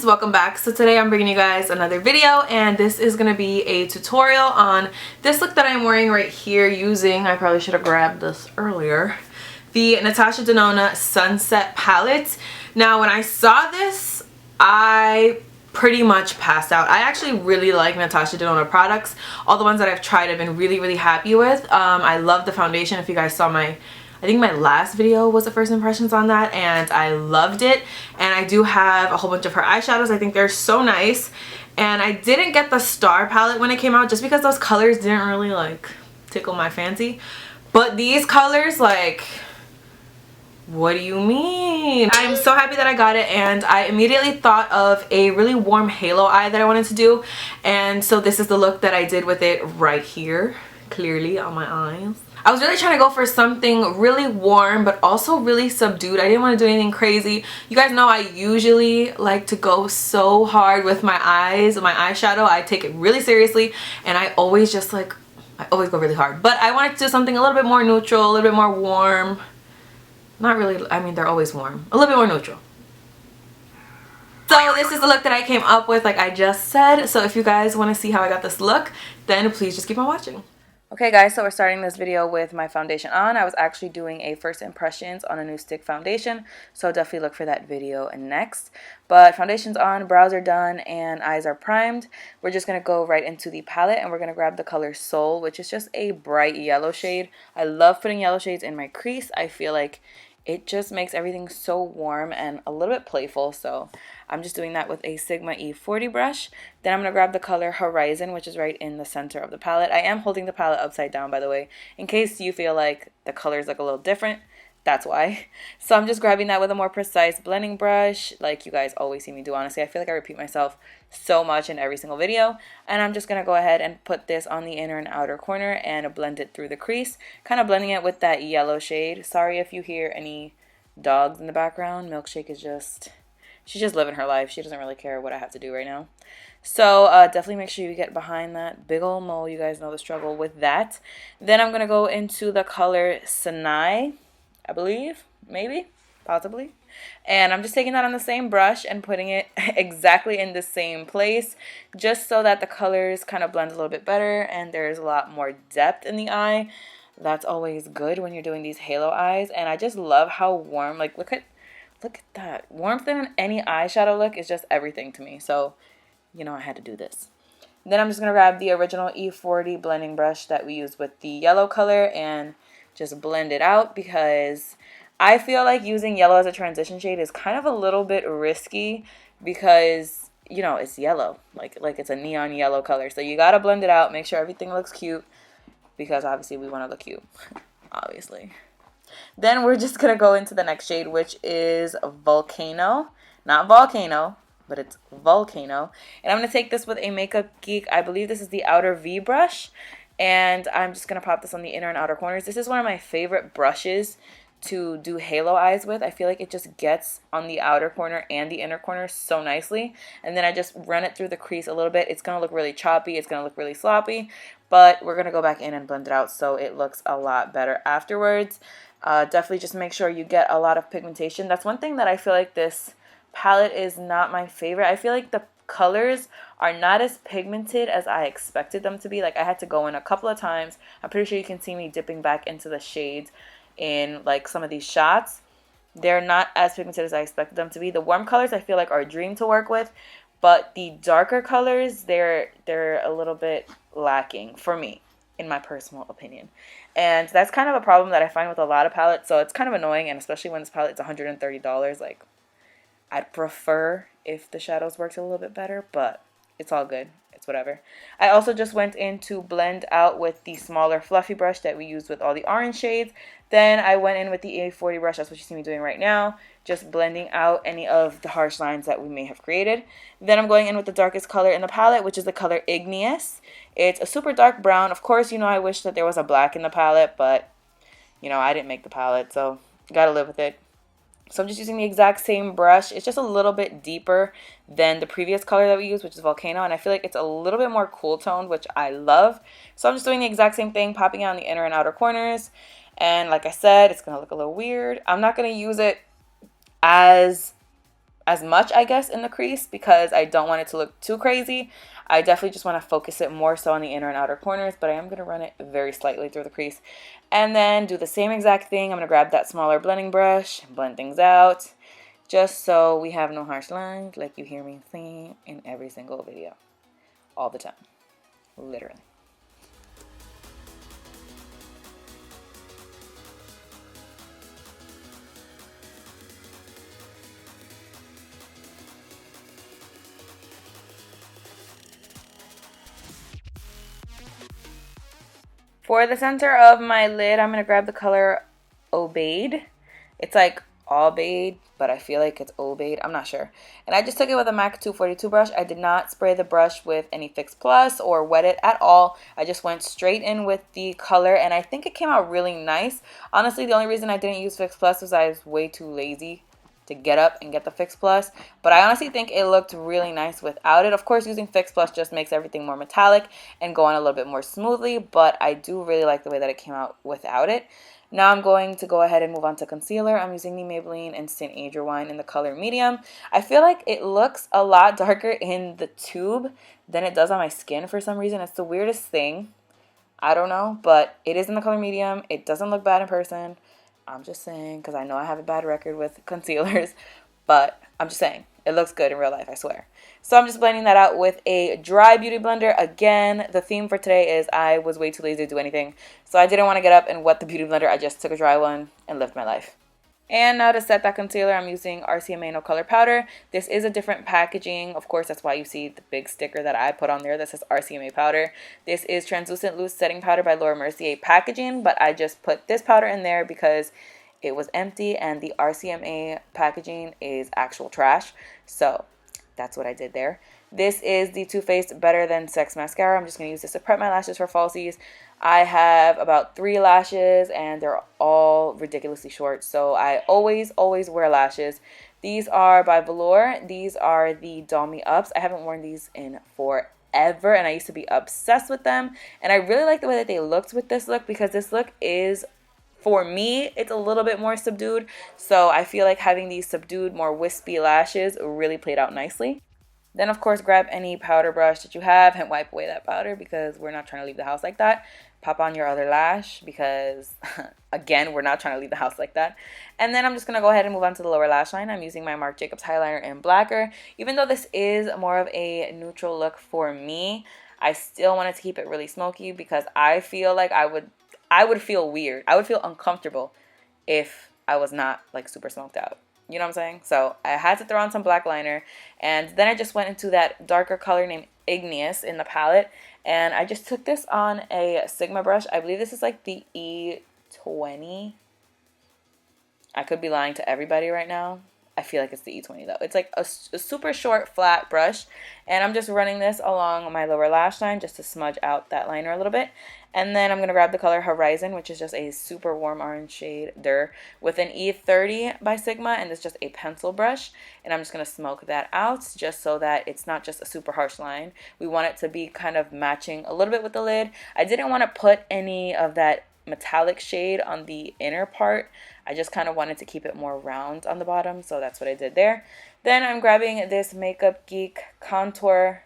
Welcome back. So today I'm bringing you guys another video, and this is going to be a tutorial on this look that I'm wearing right here using, I probably should have grabbed this earlier, the Natasha Denona Sunset Palette. Now when I saw this, I pretty much passed out. I actually really like Natasha Denona products. All the ones that I've tried I've been really happy with. I love the foundation. If you guys saw I think my last video was the first impressions on that, and I loved it. And I do have a whole bunch of her eyeshadows. I think they're so nice. And I didn't get the Star palette when it came out just because those colors didn't really like tickle my fancy. But these colors, like, what do you mean? I'm so happy that I got it, and I immediately thought of a really warm halo eye that I wanted to do. And so this is the look that I did with it right here, clearly on my eyes. I was really trying to go for something really warm but also really subdued. I didn't want to do anything crazy. You guys know I usually like to go so hard with my eyes, my eyeshadow. I take it really seriously, and I always just like, I always go really hard. But I wanted to do something a little bit more neutral, a little bit more warm. Not really, I mean, they're always warm. A little bit more neutral. So this is the look that I came up with, like I just said. So if you guys want to see how I got this look, then please just keep on watching. Okay guys, so we're starting this video with my foundation on. I was actually doing a first impressions on a new stick foundation, so definitely look for that video next. But foundation's on, brows are done, and eyes are primed. We're just going to go right into the palette, and we're going to grab the color Soul, which is just a bright yellow shade. I love putting yellow shades in my crease. I feel like it just makes everything so warm and a little bit playful, so I'm just doing that with a Sigma E40 brush. Then I'm going to grab the color Horizon, which is right in the center of the palette. I am holding the palette upside down, by the way, in case you feel like the colors look a little different. That's why. So I'm just grabbing that with a more precise blending brush, like you guys always see me do, honestly. I feel like I repeat myself so much in every single video. And I'm just going to go ahead and put this on the inner and outer corner and blend it through the crease, kind of blending it with that yellow shade. Sorry if you hear any dogs in the background. Milkshake is just, she's just living her life. She doesn't really care what I have to do right now. So definitely make sure you get behind that big old mole. You guys know the struggle with that. Then I'm going to go into the color Sinai, I believe, maybe, possibly. And I'm just taking that on the same brush and putting it exactly in the same place, just so that the colors kind of blend a little bit better and there's a lot more depth in the eye. That's always good when you're doing these halo eyes. And I just love how warm, like look at that. Warmth in any eyeshadow look is just everything to me. So, you know, I had to do this. Then I'm just going to grab the original E40 blending brush that we used with the yellow color and just blend it out, because I feel like using yellow as a transition shade is kind of a little bit risky because, you know, it's yellow, like it's a neon yellow color. So you got to blend it out, make sure everything looks cute, because obviously we want to look cute, obviously. Then we're just going to go into the next shade, which is Vulcano. Not Volcano, but it's Vulcano. And I'm going to take this with a Makeup Geek, I believe this is the outer V brush. And I'm just going to pop this on the inner and outer corners. This is one of my favorite brushes to do halo eyes with. I feel like it just gets on the outer corner and the inner corner so nicely. And then I just run it through the crease a little bit. It's going to look really choppy. It's going to look really sloppy. But we're going to go back in and blend it out so it looks a lot better afterwards. Definitely just make sure you get a lot of pigmentation. That's one thing that I feel like this palette is not my favorite. I feel like the colors are not as pigmented as I expected them to be. Like I had to go in a couple of times. I'm pretty sure you can see me dipping back into the shades in like some of these shots. They're not as pigmented as I expected them to be. The warm colors I feel like are a dream to work with, but the darker colors, they're a little bit lacking for me, in my personal opinion. And that's kind of a problem that I find with a lot of palettes, so it's kind of annoying, and especially when this palette is $130, like I'd prefer if the shadows worked a little bit better, but it's all good. It's whatever. I also just went in to blend out with the smaller fluffy brush that we used with all the orange shades. Then I went in with the A40 brush, that's what you see me doing right now, just blending out any of the harsh lines that we may have created. Then I'm going in with the darkest color in the palette, which is the color Igneous. It's a super dark brown. Of course, you know, I wish that there was a black in the palette, but, you know, I didn't make the palette, so gotta live with it. So I'm just using the exact same brush. It's just a little bit deeper than the previous color that we used, which is Volcano. And I feel like it's a little bit more cool toned, which I love. So I'm just doing the exact same thing, popping it on the inner and outer corners. And like I said, it's going to look a little weird. I'm not going to use it as much, I guess, in the crease because I don't want it to look too crazy. I definitely just want to focus it more so on the inner and outer corners, but I am going to run it very slightly through the crease. And then do the same exact thing. I'm going to grab that smaller blending brush, blend things out, just so we have no harsh lines like you hear me saying in every single video. All the time. Literally. For the center of my lid, I'm going to grab the color Aubade. It's like Aubade, but I feel like it's Aubade. I'm not sure. And I just took it with a MAC 242 brush. I did not spray the brush with any Fix Plus or wet it at all. I just went straight in with the color, and I think it came out really nice. Honestly, the only reason I didn't use Fix Plus was I was way too lazy to get up and get the Fix Plus, but I honestly think it looked really nice without it. Of course, using Fix Plus just makes everything more metallic and go on a little bit more smoothly, but I do really like the way that it came out without it. Now I'm going to go ahead and move on to concealer. I'm using the Maybelline Instant Age Rewind in the color medium. I feel like it looks a lot darker in the tube than it does on my skin for some reason. It's the weirdest thing. I don't know, but it is in the color medium. It doesn't look bad in person. I'm just saying, because I know I have a bad record with concealers, but I'm just saying, it looks good in real life, I swear. So I'm just blending that out with a dry beauty blender. Again, the theme for today is I was way too lazy to do anything, so I didn't want to get up and wet the beauty blender. I just took a dry one and lived my life. And now to set that concealer, I'm using RCMA No Color Powder. This is a different packaging. Of course, that's why you see the big sticker that I put on there that says RCMA Powder. This is Translucent Loose Setting Powder by Laura Mercier packaging, but I just put this powder in there because it was empty and the RCMA packaging is actual trash. So that's what I did there. This is the Too Faced Better Than Sex Mascara. I'm just going to use this to prep my lashes for falsies. I have about 3 lashes and they're all ridiculously short. So I always wear lashes. These are by Velour. These are the Doll Me Ups. I haven't worn these in forever and I used to be obsessed with them. And I really like the way that they looked with this look because this look is, for me, it's a little bit more subdued. So I feel like having these subdued, more wispy lashes really played out nicely. Then, of course, grab any powder brush that you have and wipe away that powder because we're not trying to leave the house like that. Pop on your other lash because, again, we're not trying to leave the house like that. And then I'm just going to go ahead and move on to the lower lash line. I'm using my Marc Jacobs Highliner in Blacquer. Even though this is more of a neutral look for me, I still wanted to keep it really smoky because I feel like I would feel weird. I would feel uncomfortable if I was not, like, super smoked out. You know what I'm saying? So I had to throw on some black liner. And then I just went into that darker color named Igneous in the palette. And I just took this on a Sigma brush. I believe this is like the E20. I could be lying to everybody right now. I feel like it's the E20 though. It's like a super short flat brush. And I'm just running this along my lower lash line just to smudge out that liner a little bit. And then I'm going to grab the color Horizon, which is just a super warm orange shade with an E30 by Sigma, and it's just a pencil brush. And I'm just going to smoke that out just so that it's not just a super harsh line. We want it to be kind of matching a little bit with the lid. I didn't want to put any of that metallic shade on the inner part. I just kind of wanted to keep it more round on the bottom, so that's what I did there. Then I'm grabbing this Makeup Geek contour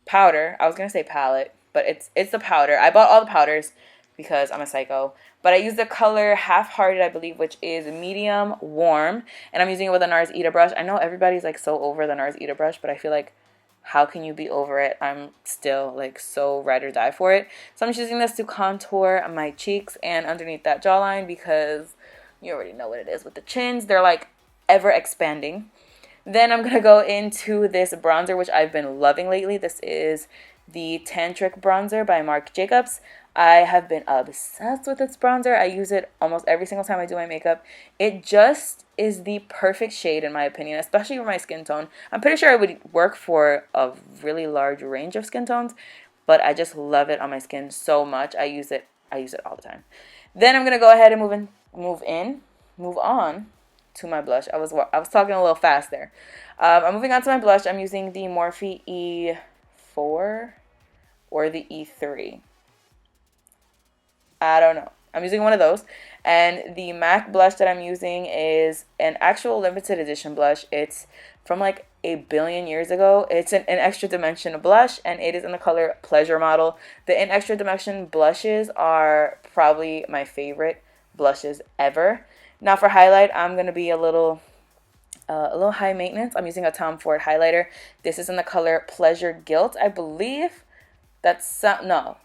powder. I was going to say palette, but it's the powder. I bought all the powders because I'm a psycho. But I used the color Half-Hearted, I believe, which is medium warm. And I'm using it with a Nars Ita brush. I know everybody's like so over the Nars Ita brush, but I feel like how can you be over it? I'm still like so ride or die for it. So I'm just using this to contour my cheeks and underneath that jawline because you already know what it is with the chins. They're like ever expanding. Then I'm going to go into this bronzer, which I've been loving lately. This is the Tantric bronzer by Marc Jacobs. I have been obsessed with this bronzer. I use it almost every single time I do my makeup. It just is the perfect shade in my opinion, especially for my skin tone. I'm pretty sure it would work for a really large range of skin tones, but I just love it on my skin so much. I use it all the time. Then I'm going to go ahead and move on to my blush. I was talking a little fast there. I'm moving on to my blush. I'm using the Morphe E4 or the E3. I don't know. I'm using one of those. And the MAC blush that I'm using is an actual limited edition blush. It's from like a billion years ago. It's an extra dimension blush, and it is in the color Pleasure Model. The in extra dimension blushes are probably my favorite blushes ever. Now for highlight, I'm going to be a little high maintenance. I'm using a Tom Ford highlighter. This is in the color Pleasure Gilt. I believe that's no,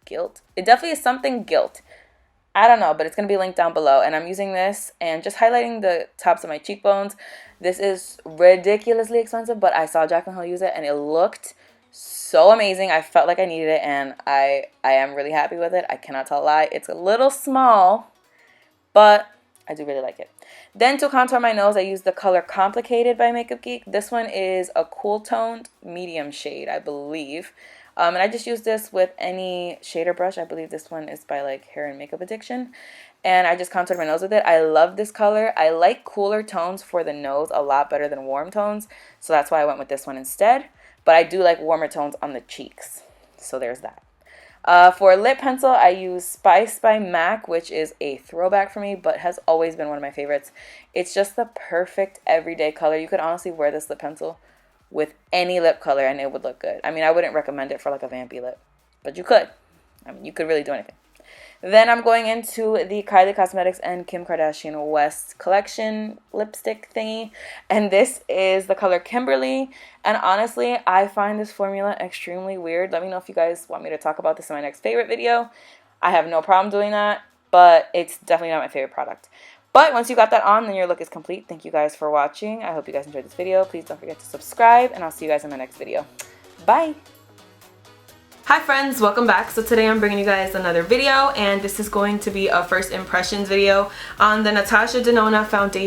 Gilt. It definitely is something Gilt. I don't know, but it's going to be linked down below. And I'm using this and just highlighting the tops of my cheekbones. This is ridiculously expensive, but I saw Jaclyn Hill use it and it looked so amazing. I felt like I needed it, and I am really happy with it. I cannot tell a lie. It's a little small, but I do really like it. Then to contour my nose, I use the color Complicated by Makeup Geek. This one is a cool toned medium shade, I believe. And I just use this with any shader brush. I believe this one is by like Hair and Makeup Addiction. And I just contoured my nose with it. I love this color. I like cooler tones for the nose a lot better than warm tones. So that's why I went with this one instead. But I do like warmer tones on the cheeks. So there's that. For lip pencil, I use Spice by MAC, which is a throwback for me, but has always been one of my favorites. It's just the perfect everyday color. You could honestly wear this lip pencil with any lip color and it would look good. I mean, I wouldn't recommend it for like a vampy lip, but you could. I mean, you could really do anything. Then I'm going into the Kylie Cosmetics and Kim Kardashian West collection lipstick thingy. And this is the color Kimberly. And honestly, I find this formula extremely weird. Let me know if you guys want me to talk about this in my next favorite video. I have no problem doing that, but it's definitely not my favorite product. But once you got that on, then your look is complete. Thank you guys for watching. I hope you guys enjoyed this video. Please don't forget to subscribe, and I'll see you guys in my next video. Bye! Hi friends, welcome back. So today I'm bringing you guys another video, and this is going to be a first impressions video on the Natasha Denona foundation.